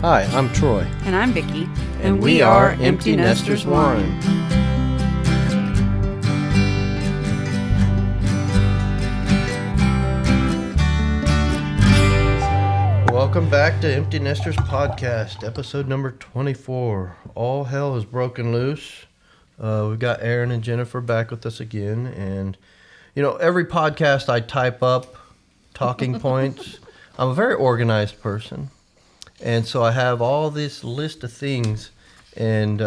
Hi, I'm Troy. And I'm Vicki. And we are Empty Nesters Wine. Welcome back to Empty Nesters Podcast, episode number 24. All hell has broken loose. We've got Aaron and Jennifer back with us again. And, you know, every podcast I type up talking points. I'm a very organized person. And so I have all this list of things, and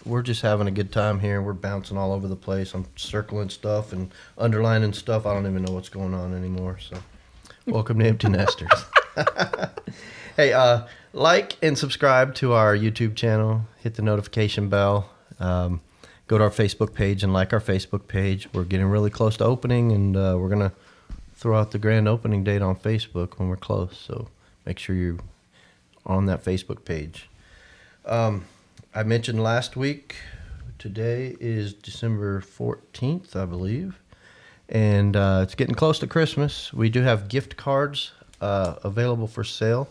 we're just having a good time here. We're bouncing all over the place. I'm circling stuff and underlining stuff. I don't even know what's going on anymore. So welcome to Empty Nesters. Hey, like and subscribe to our YouTube channel. Hit the notification bell. Go to our Facebook page and like our Facebook page. We're getting really close to opening, and we're going to throw out the grand opening date on Facebook when we're close. So make sure you're on that Facebook page. I mentioned last week, today is December 14th, I believe. And it's getting close to Christmas. We do have gift cards available for sale.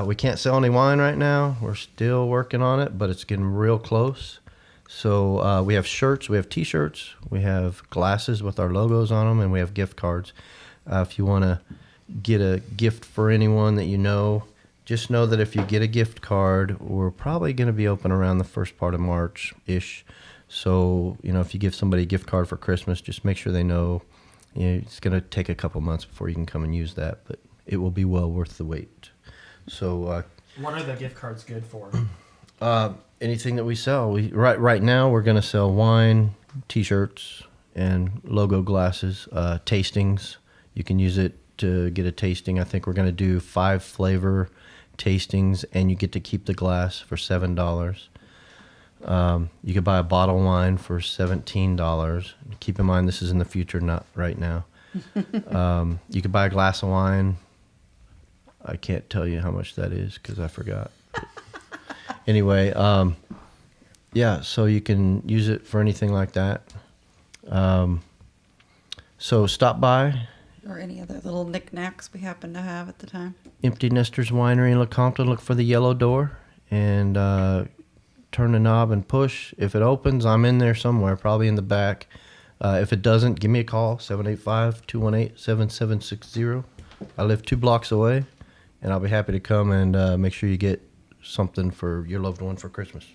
We can't sell any wine right now. We're still working on it, but it's getting real close. So we have shirts, we have t-shirts, we have glasses with our logos on them, and we have gift cards. If you want to get a gift for anyone that you know, just know that if you get a gift card, we're probably going to be open around the first part of March-ish. So, you know, if you give somebody a gift card for Christmas, just make sure they know, you know, it's going to take a couple months before you can come and use that, but it will be well worth the wait. So, what are the gift cards good for? Anything that we sell. Right now we're going to sell wine, t-shirts, and logo glasses, tastings. You can use it to get a tasting. I think we're going to do 5 flavor tastings, and you get to keep the glass for $7. You could buy a bottle of wine for $17. Keep in mind, this is in the future, not right now. You could buy a glass of wine. I can't tell you how much that is because I forgot. Anyway, yeah, so you can use it for anything like that. So stop by. Or any other little knickknacks we happen to have at the time. Empty Nesters Winery in Lecompton. Look for the yellow door and turn the knob and push. If it opens, I'm in there somewhere, probably in the back. If it doesn't, give me a call, 785-218-7760. I live 2 blocks away, and I'll be happy to come and make sure you get something for your loved one for Christmas.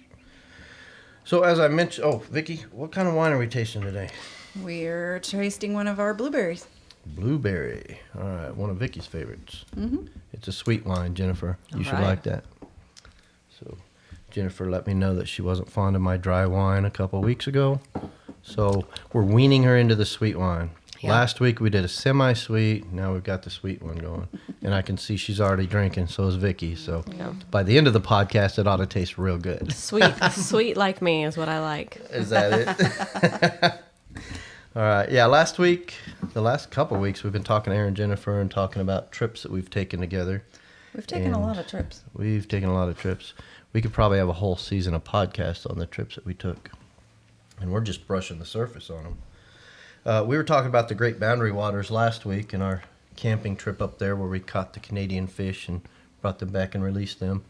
So as I mentioned, Vicki, what kind of wine are we tasting today? We're tasting one of our blueberries. Blueberry. All right, one of Vicki's favorites. Mm-hmm. It's a sweet wine, Jennifer. You should right. like that. So Jennifer let me know that she wasn't fond of my dry wine a couple weeks ago. So we're weaning her into the sweet wine. Yeah. Last week we did a semi-sweet. Now we've got the sweet one going. And I can see she's already drinking. So is Vicki. So by the end of the podcast, it ought to taste real good. Sweet like me is what I like. Is that it? All right. Yeah, the last couple weeks, we've been talking to Aaron and Jennifer and talking about trips that we've taken together. We've taken a lot of trips. We could probably have a whole season of podcasts on the trips that we took. And we're just brushing the surface on them. We were talking about the Great Boundary Waters last week and our camping trip up there where we caught the Canadian fish and brought them back and released them.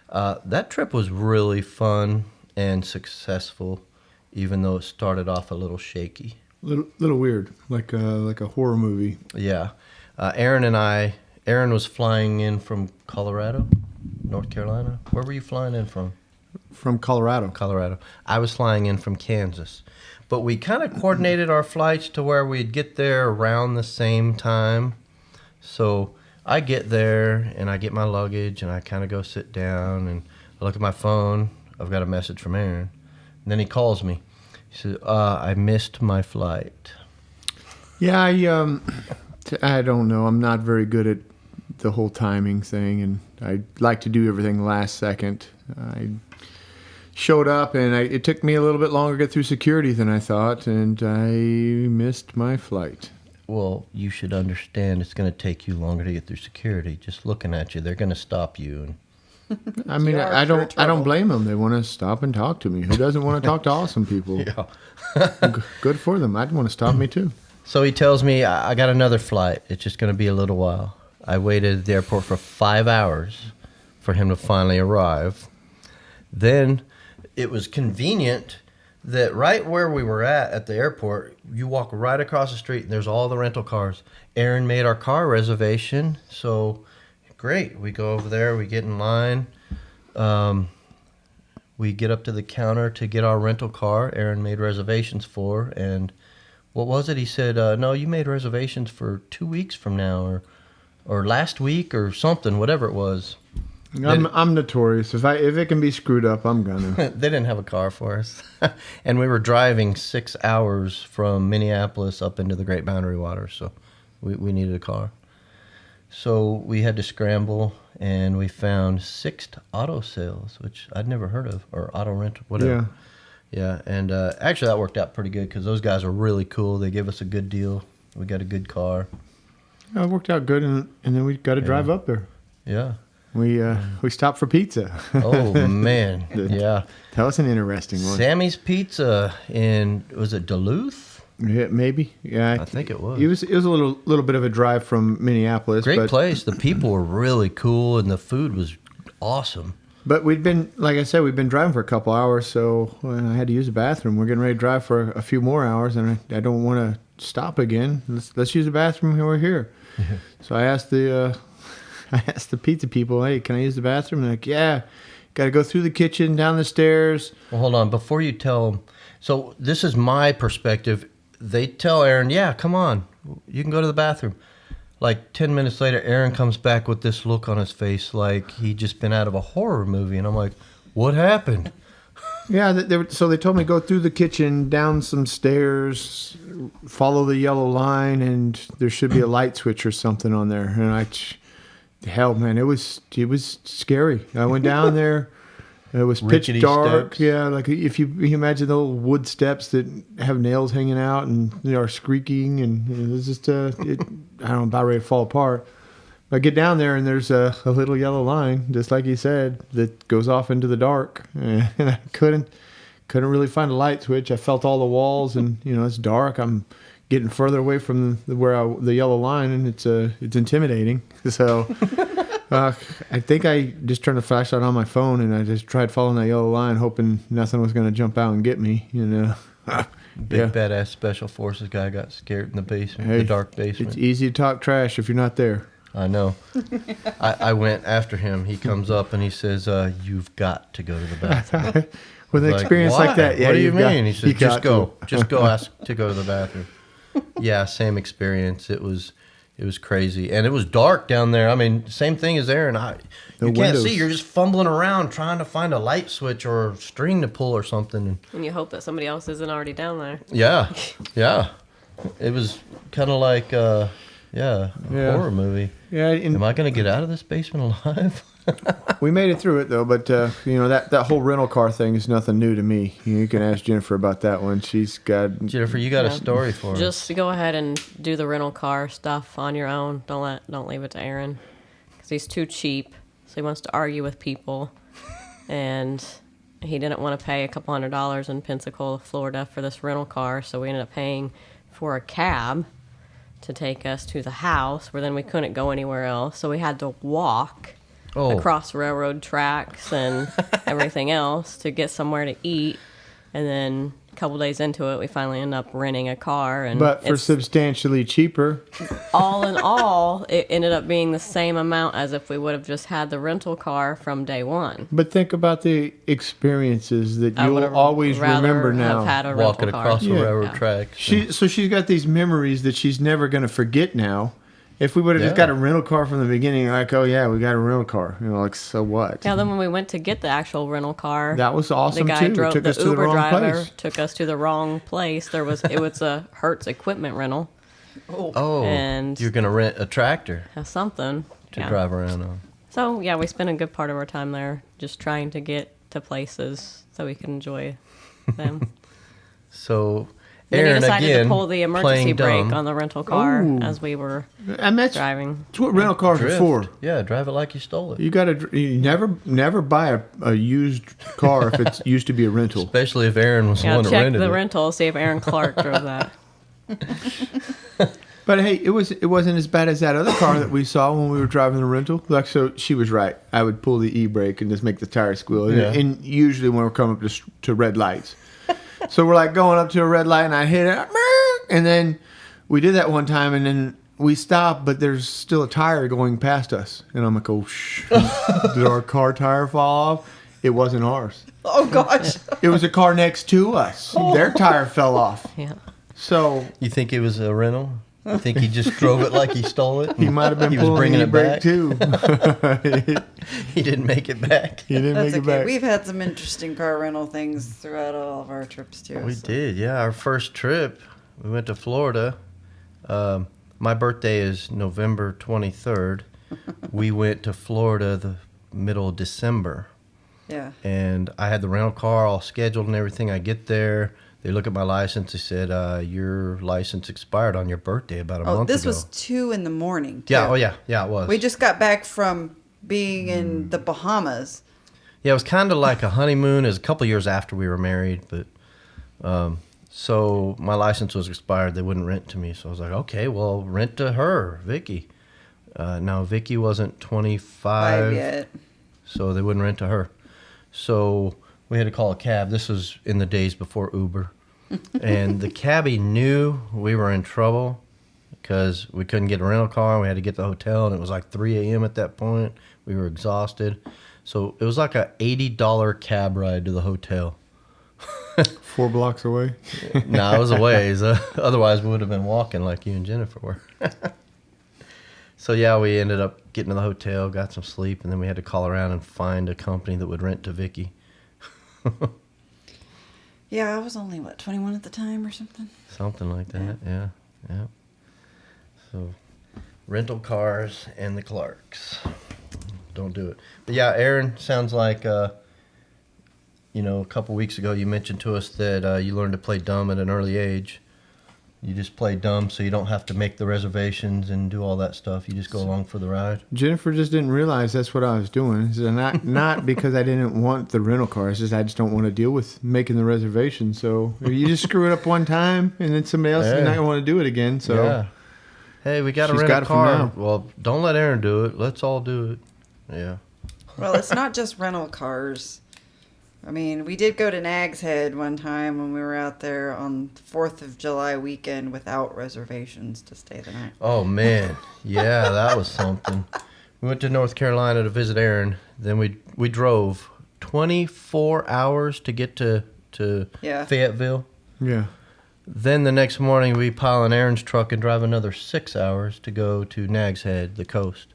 That trip was really fun and successful, even though it started off a little shaky. Little weird, like a horror movie. Yeah. Aaron was flying in from Colorado, North Carolina. Where were you flying in from? From Colorado. Colorado. I was flying in from Kansas. But we kind of coordinated our flights to where we'd get there around the same time. So I get there and I get my luggage and I kind of go sit down and I look at my phone. I've got a message from Aaron. And then he calls me. He says, I missed my flight. Yeah, I don't know. I'm not very good at the whole timing thing, and I like to do everything last second. I showed up, and it took me a little bit longer to get through security than I thought, and I missed my flight. Well, you should understand it's going to take you longer to get through security. Just looking at you, they're going to stop you and I mean, I don't blame them. They want to stop and talk to me. Who doesn't want to talk to awesome people? Yeah. Good for them. I'd want to stop me too. So he tells me, I got another flight. It's just going to be a little while. I waited at the airport for 5 hours for him to finally arrive. Then it was convenient that right where we were at the airport, you walk right across the street and there's all the rental cars. Aaron made our car reservation, so great. We go over there, we get in line. We get up to the counter to get our rental car. Aaron made reservations for, and what was it? He said, "No, you made reservations for 2 weeks from now, or last week, or something, whatever it was." I'm notorious. If it can be screwed up, I'm gonna. They didn't have a car for us, and we were driving 6 hours from Minneapolis up into the Great Boundary Water, so we needed a car. So we had to scramble, and we found Sixt Auto Sales, which I'd never heard of, or Auto Rental, whatever. Yeah, and actually that worked out pretty good because those guys are really cool. They gave us a good deal. We got a good car. It worked out good, and then we got to drive up there. Yeah. We stopped for pizza. Oh, man. Yeah. That was an interesting one. Sammy's Pizza in, was it Duluth? Yeah, maybe. Yeah, I think it was. It was a little bit of a drive from Minneapolis. Great but, place. The people were really cool, and the food was awesome. But we'd been, like I said, we'd been driving for a couple hours, so I had to use the bathroom. We're getting ready to drive for a few more hours, and I don't want to stop again. Let's use the bathroom when we're here. So I asked the pizza people, "Hey, can I use the bathroom?" And they're like, "Yeah, got to go through the kitchen, down the stairs." Well, hold on. Before you tell them, so this is my perspective. They tell Aaron, "Yeah, come on. You can go to the bathroom." Like 10 minutes later, Aaron comes back with this look on his face like he'd just been out of a horror movie. And I'm like, what happened? Yeah, so they told me go through the kitchen, down some stairs, follow the yellow line, and there should be a light switch or something on there. And hell, man, it was scary. I went down there. It was pitch Rickety dark. steps. Yeah, like if you imagine the little wood steps that have nails hanging out and they are squeaking, and it was just I don't know, about ready to fall apart. I get down there and there's a little yellow line, just like he said, that goes off into the dark, and I couldn't really find a light switch. I felt all the walls, and it's dark. I'm getting further away from the yellow line, and it's intimidating. So. I think I just turned the flashlight on my phone and I just tried following that yellow line, hoping nothing was going to jump out and get me. Big badass special forces guy got scared in the basement, Hey, the dark basement. It's easy to talk trash if you're not there. I know. I went after him. He comes up and he says, "You've got to go to the bathroom." With an Like, experience "Why? like that, yeah. What do you you've got- mean? He says, you got "Just go. to." Just go ask to go to the bathroom." Yeah, same experience. It was crazy, and it was dark down there. I mean, same thing as Aaron. You can't windows. see. You're just fumbling around trying to find a light switch or a string to pull or something. And you hope that somebody else isn't already down there. Yeah, yeah. It was kind of like, a Yeah. horror movie. Yeah, and Am I going to get out of this basement alive? we made it through it though. But that whole rental car thing is nothing new to me. You can ask Jennifer about that one. She's got. Jennifer, you got a Yeah. story for us. Just go ahead and do the rental car stuff on your own. Don't leave it to Aaron, because he's too cheap. So he wants to argue with people, and he didn't want to pay a couple $100s in Pensacola, Florida, for this rental car. So we ended up paying for a cab to take us to the house, where then we couldn't go anywhere else. So we had to walk across railroad tracks and everything else to get somewhere to eat. And then a couple days into it, we finally end up renting a car. And But for it's- substantially cheaper. all in all, it ended up being the same amount as if we would have just had the rental car from day one. But think about the experiences that I would you'll have always rather remember now. have had a walking rental car. across the Yeah. railroad Yeah. tracks. She's got these memories that she's never going to forget now. If we would have just Yeah. got a rental car from the beginning, like, oh yeah, we got a rental car. Like, so what? Yeah, then when we went to get the actual rental car, That was awesome the guy too. drove Took us the to the Uber wrong driver place. took us to the wrong place. It was a Hertz equipment rental. Oh, And- you're going to rent a tractor Something to yeah. drive around on. So yeah, we spent a good part of our time there just trying to get to places so we could enjoy them. So, Then he Aaron decided again to pull the emergency playing brake dumb. on the rental car Ooh. as we were And that's driving. what rental cars are Drift. for. Yeah, drive it like you stole it. You never buy a used car if it's used to be a rental. Especially if Aaron was the Yeah, one that check rented the it. rental, see if Aaron Clark drove that. But hey, it wasn't as bad as that other car that we saw when we were driving the rental. Like, so she was right. I would pull the e-brake and just make the tires squeal. Yeah. And usually when we're coming up to red lights. So we're like going up to a red light and I hit it. And then we did that one time and then we stopped, but there's still a tire going past us. And I'm like, oh, did our car tire fall off? It wasn't ours. Oh gosh. It was a car next to us. Their tire fell off. Yeah. So You think it was a rental? You think he just drove it like he stole it? he might have been He was pulling bringing the it e-brake back too. He didn't make it back. He didn't That's make it okay. back. We've had some interesting car rental things throughout all of our trips too. We so. did, yeah. Our first trip, we went to Florida. My birthday is November 23rd. We went to Florida the middle of December. Yeah. And I had the rental car all scheduled and everything. I get there. They look at my license. They said, your license expired on your birthday about a Oh, month this ago. was 2 in the morning. Yeah, too. oh yeah, yeah, it was. We just got back from being in the Bahamas. Yeah, it was kind of like a honeymoon. It was a couple years after we were married, but so my license was expired. They wouldn't rent to me, so I was like, okay, well, rent to her, Vicky. Now Vicky wasn't 25 5 yet. so they wouldn't rent to her. So we had to call a cab. This was in the days before Uber, and the cabbie knew we were in trouble because we couldn't get a rental car. We had to get to the hotel, and it was like 3 a.m. at that point. We were exhausted. So it was like a $80 cab ride to the hotel. 4 blocks away. No, it was a ways. Otherwise, we would have been walking like you and Jennifer were. So, yeah, we ended up getting to the hotel, got some sleep, and then we had to call around and find a company that would rent to Vicky. Yeah, I was only, 21 at the time or something? Something like that, yeah. So, rental cars and the Clarks. Don't do it. But, yeah, Aaron, sounds like, a couple weeks ago you mentioned to us that you learned to play dumb at an early age. You just play dumb so you don't have to make the reservations and do all that stuff. You just go along for the ride. Jennifer just didn't realize that's what I was doing. So not because I didn't want the rental car. It's just I just don't want to deal with making the reservation. So if you just screw it up one time and then somebody else is not going to want to do it again. So Yeah. Hey, we got to She's rent got a it from car. now. Well, don't let Aaron do it. Let's all do it. Yeah. Well, it's not just rental cars. I mean, we did go to Nag's Head one time when we were out there on the 4th of July weekend without reservations to stay the night. Oh, man. Yeah, that was something. We went to North Carolina to visit Aaron. Then we drove 24 hours to get to Yeah. Fayetteville. yeah. Then the next morning, we pile in Aaron's truck and drive another 6 hours to go to Nag's Head, the coast.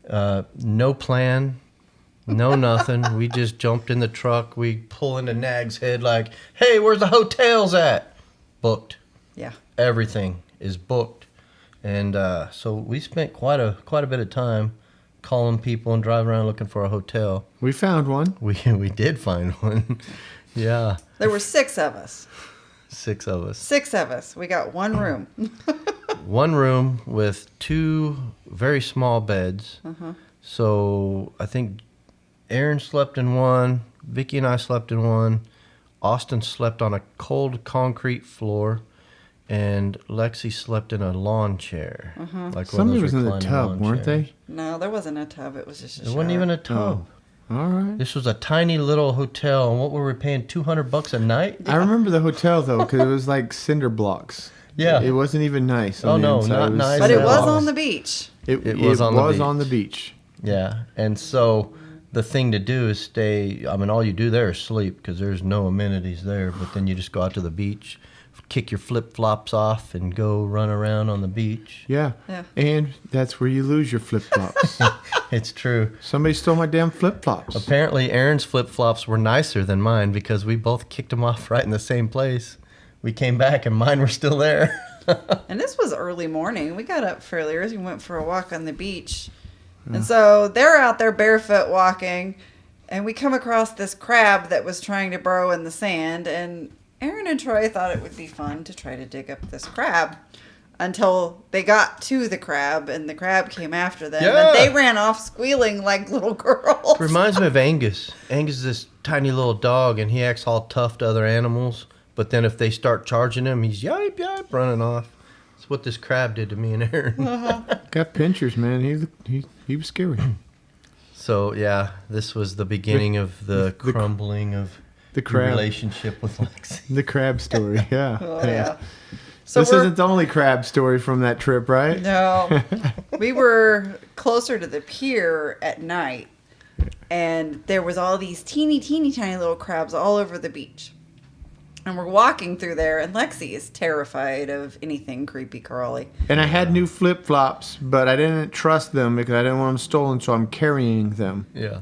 No plan, no nothing. We just jumped in the truck. We pull into Nag's Head like, hey, where's the hotels at? Booked. Yeah. Everything is booked. And so we spent quite a bit of time calling people and driving around looking for a hotel. We found one. We did find one. Yeah, There were 6 of us. 6 of us. 6 of us. We got one room. One room with 2 very small beds. So I think Aaron slept in one, Vicky and I slept in one, Austin slept on a cold concrete floor, and Lexi slept in a lawn chair. Like one of Somebody those was in the reclining tub, lawn weren't chairs. No, there wasn't a tub. It was just a There wasn't shower. even a tub. All right. This was a tiny little hotel, and what were we paying, $200 a night? I remember the hotel though because it was like cinder blocks. Yeah. It wasn't even nice. Oh, on the no, inside. not was nice But it at was all. on the beach. It was on the on the beach. Yeah, and so the thing to do is stay. I mean, all you do there is sleep because there's no amenities there. But then you just go out to the beach, kick your flip flops off, and go run around on the beach. Yeah. Yeah. And that's where you lose your flip flops. It's true. Somebody stole my damn flip flops. Apparently, Aaron's flip flops were nicer than mine because we both kicked them off right in the same place. We came back and mine were still there. And this was early morning. We got up fairly early and went for a walk on the beach. And so they're out there barefoot walking, and we come across this crab that was trying to burrow in the sand. And Aaron and Troy thought it would be fun to try to dig up this crab until they got to the crab, and the crab came after them. Yeah. And they ran off squealing like little girls. Reminds me of Angus. Angus is this tiny little dog, and he acts all tough to other animals. But then if they start charging him, he's yipe, yipe, running off. So what this crab did to me and Aaron. Got pinchers, man. He was scary. So yeah, this was the beginning of the crumbling of The your crab. relationship with Lexi. The crab story. Yeah. Oh, yeah. So This we're, isn't the only crab story from that trip, right? No, we were closer to the pier at night, and there was all these teeny tiny little crabs all over the beach. And we're walking through there, and Lexi is terrified of anything creepy crawly. And I had new flip flops, but I didn't trust them because I didn't want them stolen, so I'm carrying them. Yeah.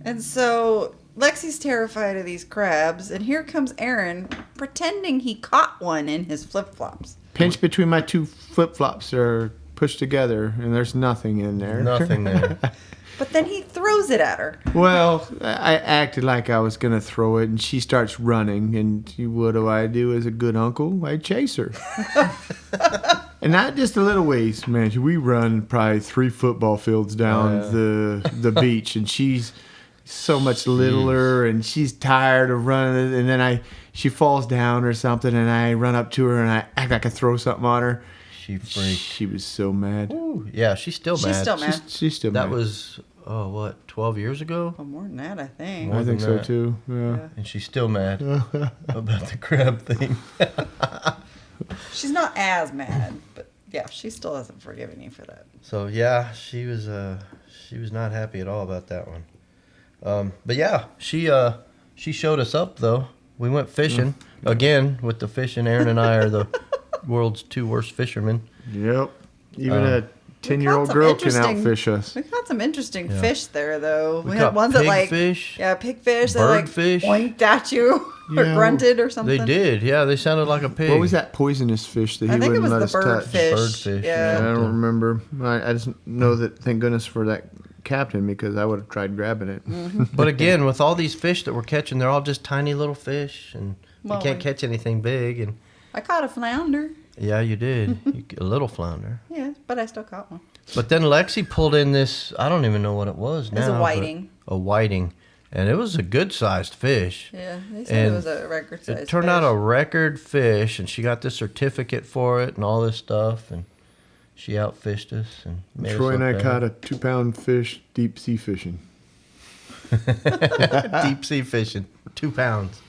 And so Lexi's terrified of these crabs, and here comes Aaron pretending he caught one in his flip flops. Pinched between my two flip flops are pushed together, and there's nothing in there. Nothing there. But then he throws it at her. Well, I acted like I was going to throw it, and she starts running. And what do I do as a good uncle? I chase her. And not just a little ways, man. We run probably 3 football fields down the beach, and she's so much littler, and she's tired of running. And then she falls down or something, and I run up to her, and I act like I throw something on her. She freaked. She was so mad. Ooh, yeah, she's still mad. She's still mad. She's still That mad. was 12 years ago, Well, more than that, I think. More I think than so that. too. Yeah. and she's still mad about the crab thing. She's not as mad, but yeah, she still hasn't forgiven you for that. So yeah, she was not happy at all about that one. But yeah, she showed us up though. We went fishing again with the fishing. Aaron and I are the world's 2 worst fishermen. Yep. Even a We 10-year-old caught some girl can interesting- outfish us. We caught some interesting Yeah. fish there, though. We caught had ones that like pigfish, pigfish that like birdfish. oinked at you or Yeah. grunted or something. They did, yeah. They sounded like a pig. What was that poisonous fish that he I think it wouldn't was let the us touch? birdfish. Birdfish, Yeah. I don't remember. I just know that, thank goodness for that captain, because I would have tried grabbing it. But again, with all these fish that we're catching, they're all just tiny little fish, and Well, you can't we- catch anything big. And I caught a flounder. yeah, you did. A little flounder. Yeah, but I still caught one. But then Lexi pulled in this, I don't even know what it was now. was a but whiting. A whiting. And it was a good-sized fish. Yeah, they said And it was a record size. It turned out a record fish, and she got the certificate for it and all this stuff, and she outfished us and made Troy us and I look caught a 2-pound fish deep sea fishing. bad. Deep sea fishing, 2 pounds.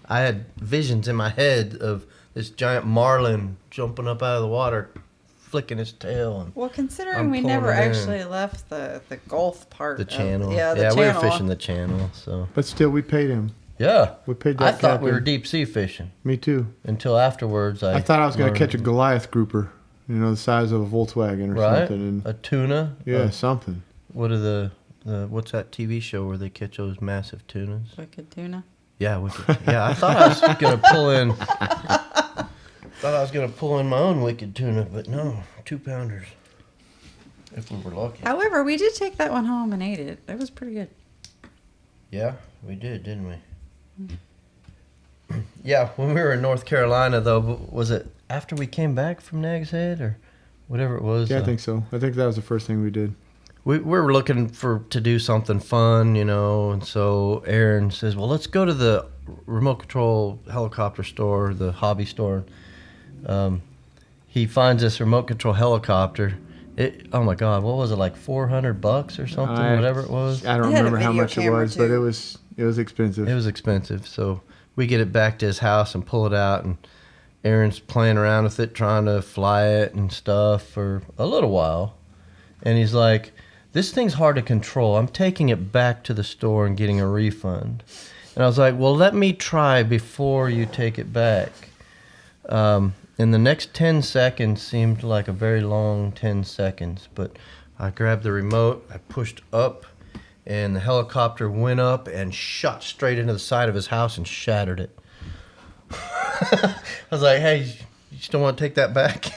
I had visions in my head of this giant marlin jumping up out of the water, flicking his tail, and Well, considering I'm we pulling never it in. actually left the Gulf part. the of- channel. Yeah, the we channel. were fishing the channel, so But still, we paid him. yeah. We paid I that thought captain. we were deep sea fishing Me too. until afterwards. I thought I was going learned- to catch a Goliath grouper, the size of a Volkswagen or right something. And a tuna. yeah, something. What are the what's that TV show where they catch those massive tunas? Wicked tuna. Yeah, wicked. Yeah, I thought I was gonna pull in. Thought I was gonna pull in my own wicked tuna, but no, 2-pounders. If we were lucky. However, we did take that one home and ate it. It was pretty good. Yeah, we did, didn't we? Yeah, when we were in North Carolina, though, was it after we came back from Nag's Head or whatever it was? Yeah, I think so. I think that was the first thing we did. We were looking to do something fun, and so Aaron says, well, let's go to the remote control helicopter store, the hobby store. He finds this remote control helicopter. Oh my God, what was it, like $400 or something, whatever it was? I don't It had a remember how video much it camera, was, but too. it was expensive. It was expensive, so we get it back to his house and pull it out, and Aaron's playing around with it, trying to fly it and stuff for a little while. And he's like, this thing's hard to control. I'm taking it back to the store and getting a refund. And I was like, well, let me try before you take it back. And the next 10 seconds seemed like a very long 10 seconds. But I grabbed the remote, I pushed up, and the helicopter went up and shot straight into the side of his house and shattered it. I was like, hey, you still want to take that back?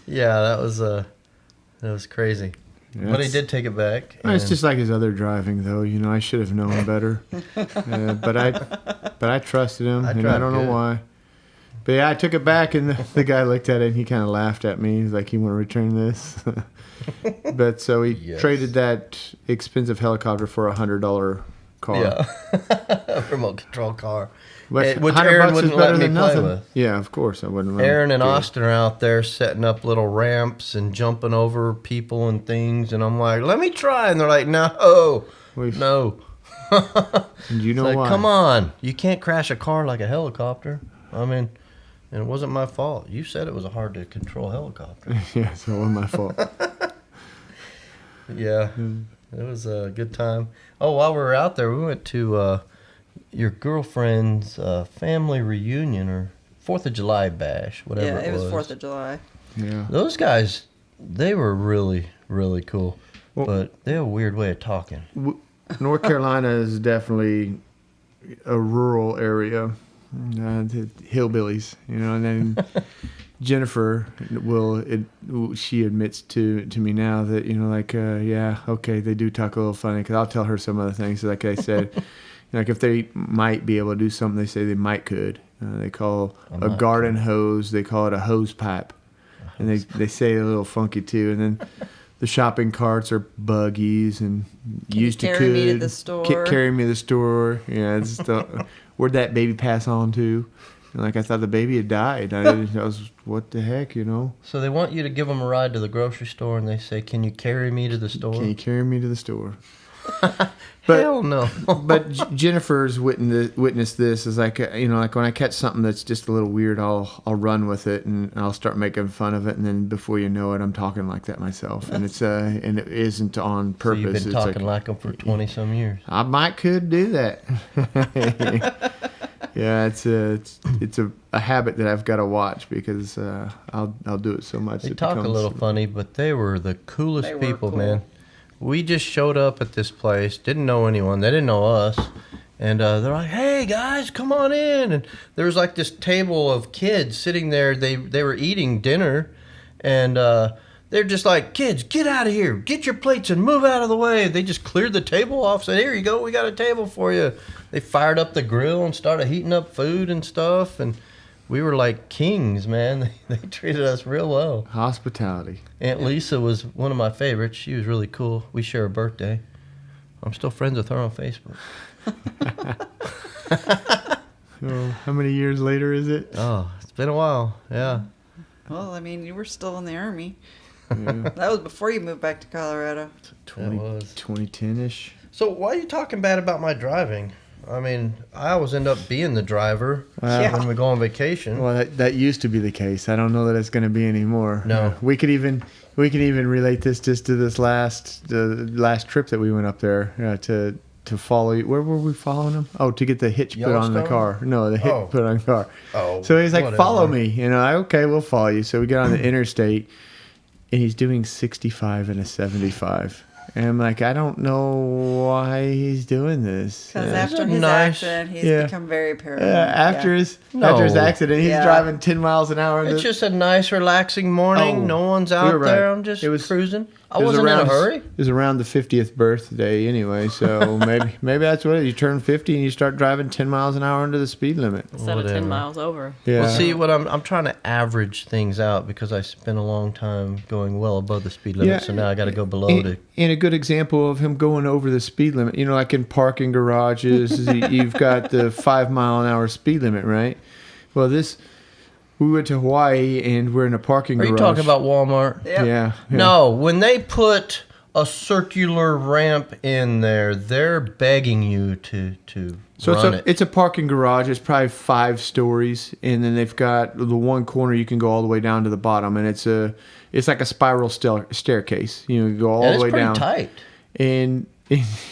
Yeah, that was crazy. Yeah, But he it's- did take it back. It's and- just like his other driving, though. I should have known better. But I trusted him, and I tried don't know good. why. But yeah, I took it back, and the guy looked at it, and he kind of laughed at me. He's like, "You want to return this?" But so he Yes. traded that expensive helicopter for $100 car. Yeah, remote control car. But Which 100 Aaron bucks is wouldn't let better me than play nothing. with. Yeah, of course I wouldn't. let him Aaron and do it. Austin are out there setting up little ramps and jumping over people and things, and I'm like, let me try, and they're like, no, We've- no. And you know Like, why? come on, you can't crash a car like a helicopter. I mean, and it wasn't my fault. You said it was a hard to control helicopter. Yeah, so it wasn't my fault. Yeah, it was a good time. Oh, while we were out there, we went to your girlfriend's family reunion or 4th of July bash, whatever Yeah, it was. it was 4th of July. Yeah. Those guys, they were really, really cool. Well- But they have a weird way of talking. North Carolina is definitely a rural area, the hillbillies, you know. And then Jennifer she admits to me now that, you know, like yeah, okay, they do talk a little funny, because I'll tell her some other things. Like I said, like if they might be able to do something, they say they might could. They call a garden hose, they call it a hose pipe, and they say it a little funky too. And then the shopping carts are buggies, and used to carry me to could the store? Carry me to the store. Yeah, it's where'd that baby pass on to? And like I thought the baby had died. I was, what the heck, you know? So they want you to give them a ride to the grocery store, and they say, "Can you carry me to the store?" Can you carry me to the store? But Hell no. but Jennifer's witnessed this. Is like, you know, like when I catch something that's just a little weird, I'll run with it and I'll start making fun of it, and then before you know it, I'm talking like that myself, and it's and it isn't on So purpose. you've been It's talking like them for 20-some years. I might could do that. Yeah, it's a habit that I've got to watch, because I'll do it so much. They it talk a becomes- little funny, but they were the coolest They were people, cool. man. We just showed up at this place, didn't know anyone, they didn't know us, and they're like, "Hey guys, come on in!" And there was like this table of kids sitting there. They were eating dinner, and they're just like, "Kids, get out of here! Get your plates and move out of the way!" They just cleared the table off. Said, "Here you go, we got a table for you." They fired up the grill and started heating up food and stuff, and we were like kings, man. They treated us real well. Hospitality. Aunt Lisa was one of my favorites. She was really cool. We share a birthday. I'm still friends with her on Facebook. So how many years later is it? Oh, it's been a while. Yeah. Well, I mean, you were still in the Army. Yeah, That was before you moved back to Colorado. 2010-ish. So why are you talking bad about my driving? I mean, I always end up being the driver Yeah. when we go on vacation. Well, that used to be the case. I don't know that it's going to be anymore. No. We could even relate this just to this last trip that we went up there to follow you. Where were we following him? Oh, to get the hitch put on the Yellowstone? car. No, the hitch Oh. put on the car. Oh, So he's like, whatever. "Follow me." You know, okay, we'll follow you. So we get on the interstate, and he's doing 65 and a 75. And I'm like, I don't know why he's doing this. Because Yeah. after his nice- accident, he's Yeah. become very paranoid. After his No. accident, he's Yeah. driving 10 miles an hour. It's just a nice, relaxing morning. Oh, No one's we out were right. there. I'm just It was- cruising. I It was wasn't in a around- hurry. It was around the 50th birthday anyway, so maybe that's what it is. You turn 50 and you start driving 10 miles an hour under the speed limit. Instead of Whatever. 10 miles over. Yeah. Well, see, what I'm trying to average things out because I spent a long time going well above the speed limit, Yeah. so now I got to go below and, to. and a good example of him going over the speed limit, you know, like in parking garages, is you've got the 5 mile an hour speed limit, right? Well, we went to Hawaii and we're in a parking Are garage. you talking about Walmart? Yep. Yeah. No, when they put a circular ramp in there, they're begging you to So run it. it's a parking garage. It's probably 5 stories, and then they've got the one corner you can go all the way down to the bottom, and it's like a spiral staircase. You know, you go all And the it's way pretty down, tight. and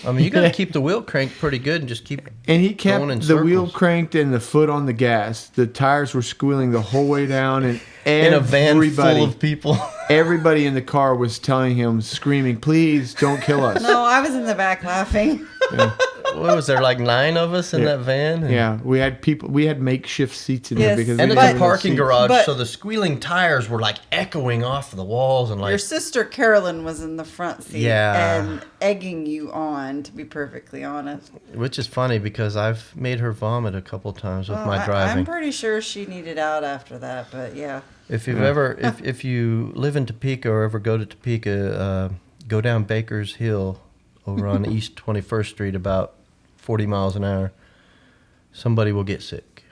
I mean, you got to keep the wheel cranked pretty good and just keep. and he kept going in the wheel circles. cranked and the foot on the gas. The tires were squealing the whole way down, and In a van everybody, full of people. everybody in the car was telling him, screaming, "Please don't kill us." No, I was in the back laughing. What was there, like 9 of us in Yeah. that van? And, Yeah, we had makeshift seats in Yes. there because And we it's didn't a have enough parking seats. garage, But- so the squealing tires were like echoing off the walls and like. Your sister Carolyn was in the front seat Yeah. and egging you on, to be perfectly honest. Which is funny because I've made her vomit a couple times with Well, my I'm driving. pretty sure she needed out after that, but yeah. If you've ever, if you live in Topeka or ever go to Topeka, go down Baker's Hill over on East 21st Street about 40 miles an hour, somebody will get sick.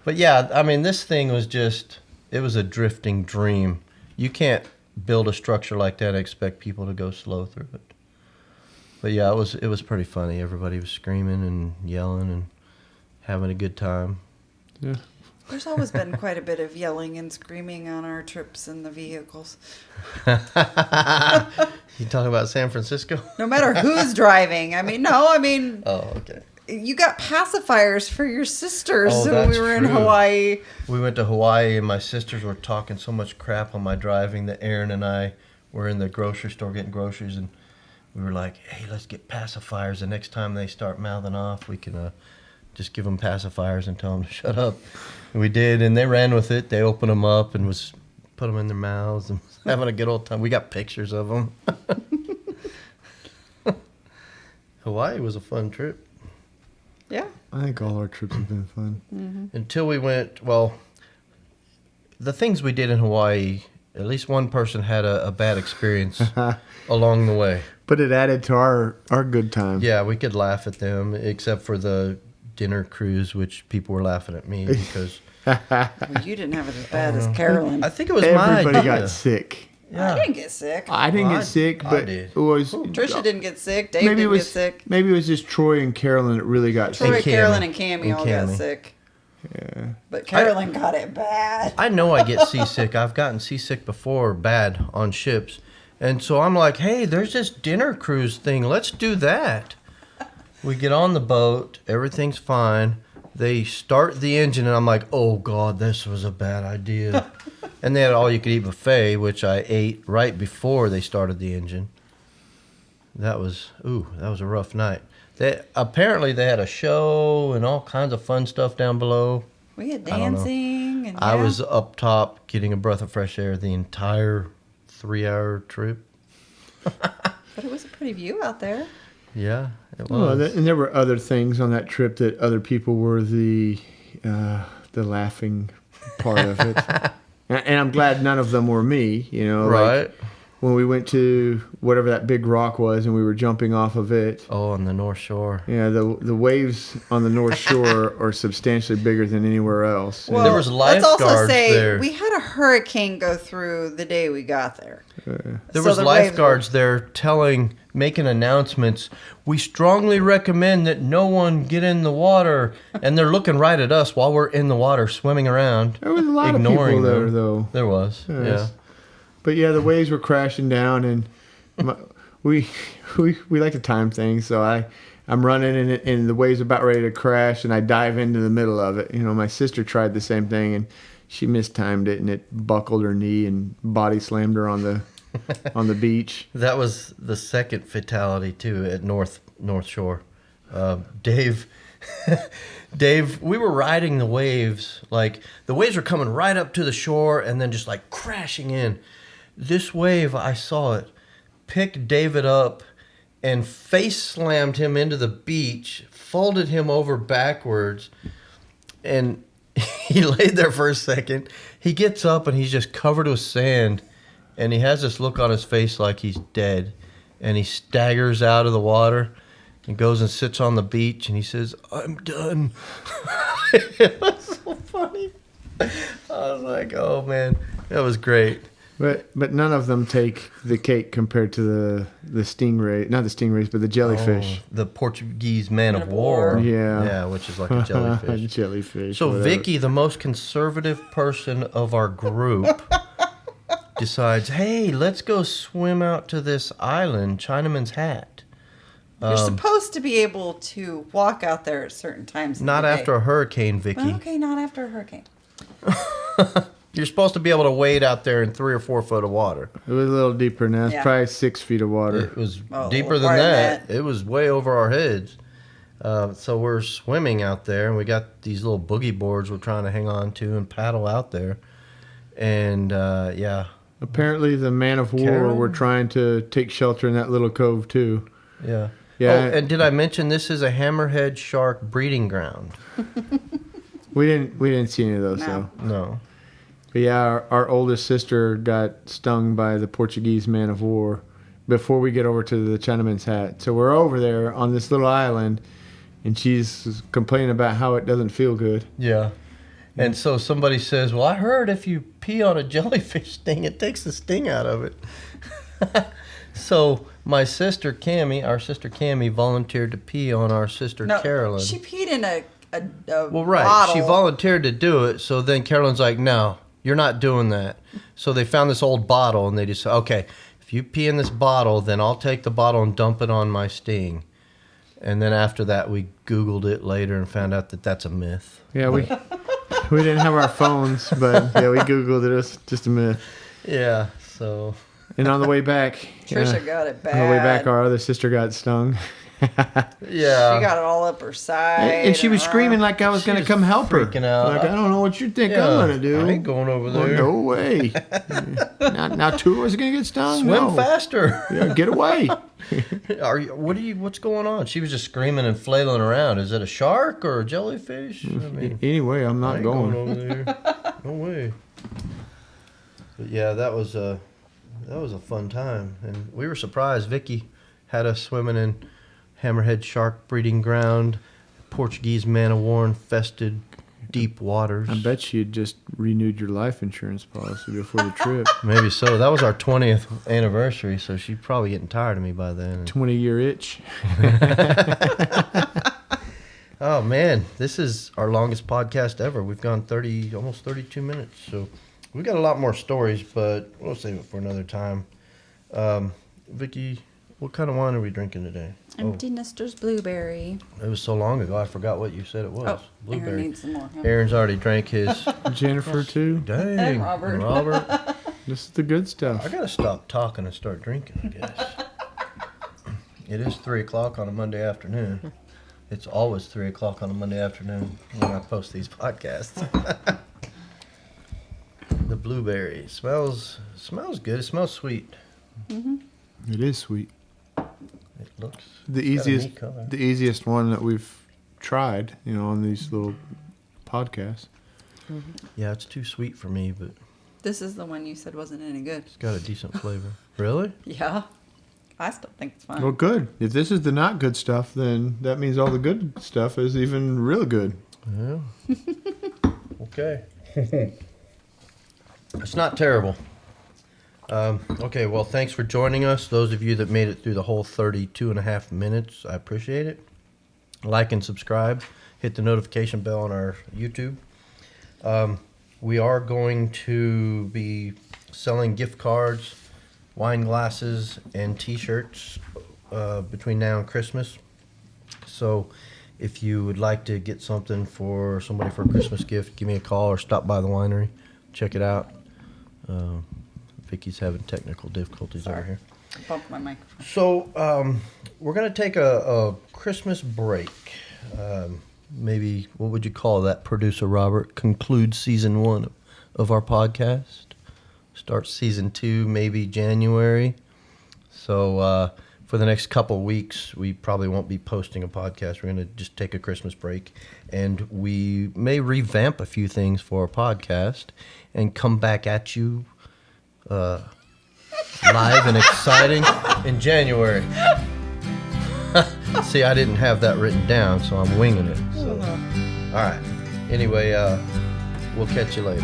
But yeah, I mean, this thing was just, it was a drifting dream. You can't build a structure like that and expect people to go slow through it. But yeah, it was pretty funny. Everybody was screaming and yelling and having a good time. Yeah. There's always been quite a bit of yelling and screaming on our trips in the vehicles. You talking about San Francisco? No matter who's driving. I mean, Oh, okay. you got pacifiers for your sisters Oh, when we that's were in true. Hawaii. We went to Hawaii and my sisters were talking so much crap on my driving that Aaron and I were in the grocery store getting groceries, and we were like, hey, let's get pacifiers. The next time they start mouthing off, we can just give them pacifiers and tell them to shut up. And we did, and they ran with it. They opened them up and put them in their mouths and having a good old time. We got pictures of them. Hawaii was a fun trip. Yeah. I think all our trips have been fun. Until we went, well, the things we did in Hawaii, at least one person had a bad experience along the way. But it added to our good time. Yeah, we could laugh at them, except for the dinner cruise, which people were laughing at me because Well, you didn't have it as bad as Carolyn. I think it was my Everybody idea. got sick. I didn't get sick. I didn't Well, get sick, I but did. it was Trisha didn't get sick. Dave maybe it didn't was get sick. maybe it was just Troy and Carolyn that really got Troy, sick. Cammy. Carolyn, and Cammy And all got Cammy. sick. Yeah. But Carolyn got it bad. I know I get seasick. I've gotten seasick before, bad on ships. And so I'm like, hey, there's this dinner cruise thing. Let's do that. We get on the boat. Everything's fine. They start the engine, and I'm like, oh, God, this was a bad idea. And they had all-you-could-eat buffet, which I ate right before they started the engine. That was a rough night. Apparently, they had a show and all kinds of fun stuff down below. We had I don't know. dancing. And I yeah. was up top getting a breath of fresh air the entire 3-hour trip. But it was a pretty view out there. Yeah, it Well, was. and there were other things on that trip that other people were the laughing part of it. And I'm glad none of them were me. You know, Right. Like when we went to whatever that big rock was and we were jumping off of it. Oh, on the North Shore. Yeah, the waves on the North Shore are substantially bigger than anywhere else. Well, there was let's also lifeguards say there. we had a hurricane go through the day we got there. There So was the waves lifeguards there making announcements. We strongly recommend that no one get in the water. And they're looking right at us while we're in the water swimming around. There was a lot of ignoring people there, them. though. There was, Yes. yeah. But yeah, the waves were crashing down, and we like to time things. So I'm running, and the waves about ready to crash, and I dive into the middle of it. You know, my sister tried the same thing, and she mistimed it, and it buckled her knee and body slammed her on the beach. That was the second fatality too at North Shore. Dave, we were riding the waves. Like the waves were coming right up to the shore and then just like crashing in. This wave, I saw it, picked David up and face slammed him into the beach, folded him over backwards, and he laid there for a second. He gets up and he's just covered with sand. And he has this look on his face like he's dead. And he staggers out of the water and goes and sits on the beach. And he says, I'm done. It was so funny. I was like, oh, man. That was great. But none of them take the cake compared to the stingray, not the stingrays, but the jellyfish. Oh, the Portuguese man of of war. war. Yeah. Yeah, which is like a jellyfish. Jellyfish. So whatever. Vicky, the most conservative person of our group, decides, hey, let's go swim out to this island, Chinaman's Hat. You're supposed to be able to walk out there at certain times. of Not the day. after a hurricane, Vicky. Well, okay, not after a hurricane. You're supposed to be able to wade out there in 3 or 4 foot of water. It was a little deeper now. It's Yeah. probably 6 feet of water. It was Oh, deeper than more than that. that. It was way over our heads. So we're swimming out there, and we got these little boogie boards we're trying to hang on to and paddle out there. And yeah, Apparently, the man of war Carol? were trying to take shelter in that little cove too. yeah. Yeah. Oh, and did I mention this is a hammerhead shark breeding ground? We didn't see any of those No. though. No. But yeah, our oldest sister got stung by the Portuguese man of war, before we get over to the Chinaman's Hat. So we're over there on this little island, and she's complaining about how it doesn't feel good. Yeah. And so somebody says, well, I heard if you pee on a jellyfish sting, it takes the sting out of it. So my sister Cammie volunteered to pee on our sister No, Carolyn. she peed in a Well, right. bottle. She volunteered to do it. So then Carolyn's like, no, you're not doing that. So they found this old bottle and they just said, okay, if you pee in this bottle, then I'll take the bottle and dump it on my sting. And then after that, we Googled it later and found out that that's a myth. Yeah, we didn't have our phones, but yeah, we Googled it. It was just a myth. Yeah. So And on the way back, Trisha got it bad. on the way back, our other sister got stung. yeah. She got it all up her side. And she was around. screaming like I was She going to was come help her. freaking out. Like, I don't know what you think Yeah, I'm going to do. I ain't going over Well, there. no way. now two of us are going to get stung? Swim No. faster. Yeah, get away. What's going on? She was just screaming and flailing around. Is it a shark or a jellyfish? I mean, Anyway, I'm I not ain't going. over there. No way. But yeah, that was a fun time, and we were surprised. Vicky had us swimming in Hammerhead Shark Breeding Ground, Portuguese man-o-war infested deep waters. I bet you had just renewed your life insurance policy before the trip. Maybe so. That was our 20th anniversary, so she's probably getting tired of me by then. 20-year itch. Oh man, this is our longest podcast ever. We've gone almost 32 minutes. So we got a lot more stories, but we'll save it for another time. Vicky, what kind of wine are we drinking today? Empty Nester's blueberry. Oh, it was so long ago, I forgot what you said it was. Oh, Aaron Blueberry. needs some more. Huh? Aaron's already drank his. Jennifer, too. Dang, Robert. Robert. This is the good I stuff. gotta stop talking and start drinking, I guess. It is 3 o'clock on a Monday afternoon. It's always 3 o'clock on a Monday afternoon when I post these podcasts. The blueberry smells good. It smells sweet. It is sweet. It looks The it's got a easiest, neat color. the easiest one that we've tried, on these little podcasts. Yeah, it's too sweet for me, but This is the one you said wasn't any good. it's got a decent flavor. Really? Yeah. I still think it's fine. Well, good. If this is the not good stuff, then that means all the good stuff is even real good. Yeah. Okay. It's not terrible. Okay, well, thanks for joining us. Those of you that made it through the whole 32 and a half minutes, I appreciate it. Like and subscribe. Hit the notification bell on our YouTube. We are going to be selling gift cards, wine glasses, and T-shirts between now and Christmas. So if you would like to get something for somebody for a Christmas gift, give me a call or stop by the winery. Check it out. Vicky's having technical difficulties over here. Bump my microphone. So we're going to take a Christmas break. Maybe, what would you call that, Producer Robert? Conclude season 1 of our podcast. Start season 2 maybe January. So for the next couple weeks, we probably won't be posting a podcast. We're going to just take a Christmas break. And we may revamp a few things for our podcast and come back at you live and exciting in January. See, I didn't have that written down, so I'm winging it. So, all right. Anyway, we'll catch you later.